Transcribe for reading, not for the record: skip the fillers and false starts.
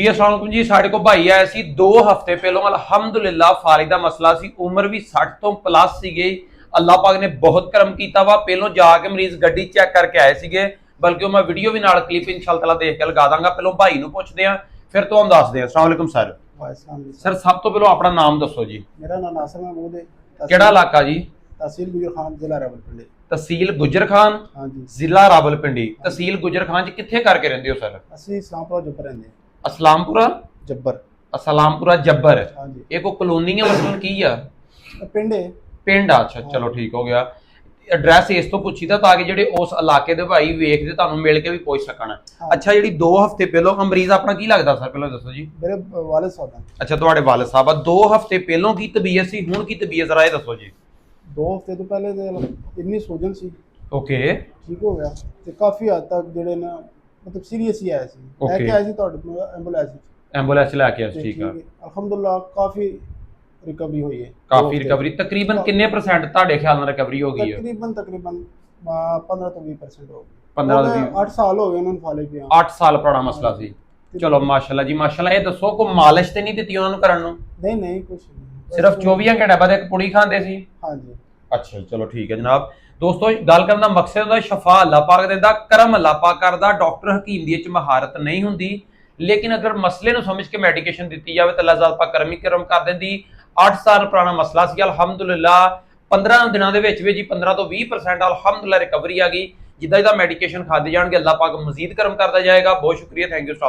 जी अस्सलाम वालेकुम जी। साढ़े को भाई आया सी 2 हफ्ते पहलों अलहमदुलिल्लाह फारिग दा मसला सी, उम्र भी 60 तो प्लस सीगे। अल्लाह पाक ने बहुत करम कीता वा। पहलों जाके मरीज गड्डी चेक करके आए सीगे, बल्कि मैं वीडियो भी नाल क्लिप इंशाअल्लाह ताला देख के लगा दांगा। पहलों भाई नूं पुछदे आ, फिर तुहानूं दसदे आ। अस्सलाम वालेकुम सर। सर सब तो पहलों अपना नाम दसो जी। मेरा नाम नासिर महमूद है। केड़ा इलाका जी? तहसील गुजर खान, जिला रावलपिंडी। तहसील गुजर खान, हाँ जी। जिला रावलपिंडी। तहसील गुजर खान च कित्थे करके रहिंदे हो सर? ਅਸੀਂ ਇਸਲਾਮਪੁਰਾ ਜੱਬਰ ਰਹਿੰਦੇ ਹਾਂ। असलामपुरा ਜੱਬਰ। असलामपुरा जब्बर। हाँ जी। ये कोई कॉलोनी है मतलब की आ? ਪਿੰਡ ਹੈ। पिंड आ? अच्छा चलो ठीक हो गया। एड्रैस इस तो पूछी था ताकि जेडे उस इलाके दे भाई वेखदे तानूं मिल के भी पुछ सकण। हाँ। अच्छा जेडी 2 हफ्ते पहलों मरीज अपना की लगदा सर, पहलों दसो जी। ਮੇਰੇ ਵਾਲਿਦ ਸਾਹਿਬ ਹਨ। अच्छा तुहाडे वालिद साहब आ। 2 हफ्ते पहलों की तबीयत सी, हुण की तबीयत जरा ये दसो जी। 2 ਹਫ਼ਤੇ ਤੋਂ ਪਹਿਲੇ ਤੇ ਇੰਨੀ ਸੋਜਨ ਸੀ, ओके ਠੀਕ ਹੋ ਗਿਆ ਤੇ ਕਾਫੀ ਹੱਦ ਤੱਕ ਜਿਹੜੇ ਨਾ ਮਤਲਬ ਸੀਰੀਅਸ ਹੀ ਆਇਆ ਸੀ। ਲੈ Okay। ਕੇ ਆਏ ਸੀ ਤੁਹਾਡੇ ਕੋਲ ਐਂਬੂਲੈਂਸ ਵਿੱਚ। एंबुलेंस लैके आए ਤੇ ठीक है। ਅਲਹਮਦੁਲਿਲਾ ਕਾਫੀ ਰਿਕਵਰੀ ਹੋਈ ਹੈ। काफी रिकवरी तकरीबन किन्ने परसेंट तुहाडे ख्याल नाल रिकवरी हो गई है? तकरीबन 15 ਤੋਂ 20% ਹੋ ਗਈ। 15 ਤੋਂ 20 8 ਸਾਲ ਹੋ ਗਏ ਉਹਨਾਂ ਨੂੰ ਫਾਲੇ ਪਿਆ। 8 ਸਾਲ ਪੁਰਾਣਾ ਮਸਲਾ ਸੀ। ਚਲੋ ਮਾਸ਼ਾਅੱਲਾ ਜੀ ਮਾਸ਼ਾਅੱਲਾ। ਇਹ ਦੱਸੋ ਕੋਈ ਮਾਲਿਸ਼ ਤੇ ਨਹੀਂ ਦਿੱਤੀ ਉਹਨਾਂ ਨੂੰ ਕਰਨ ਨੂੰ? ਨਹੀਂ ਨਹੀਂ ਕੁਝ ਨਹੀਂ, ਸਿਰਫ 24 ਘੰਟੇ ਬਾਅਦ ਇੱਕ ਪੁੜੀ ਖਾਂਦੇ ਸੀ? ਹਾਂਜੀ। अच्छा चलो ठीक है जनाब। दोस्तों गल करने का मकसद होता शफा अल्लाह पाक देता, करम अल्लाह पाक करदा। डॉक्टर हकीम दी च महारत नहीं हुंदी, लेकिन अगर मसले नूं समझ के मेडिकेशन दी जाए तो अल्लाह पाक करम ही करम कर देंदी। 8 साल पुराना मसला सी, अलहमदुलिल्लाह 15 दिनों के विच जी 15 तो 20% अलहमदुलिल्लाह रिकवरी आ गई। जिद्दां जिद्दां मेडिकेशन खादी जाएंगे अल्लाह पाक मजीद करम करता जाएगा। बहुत शुक्रिया, थैंक यू।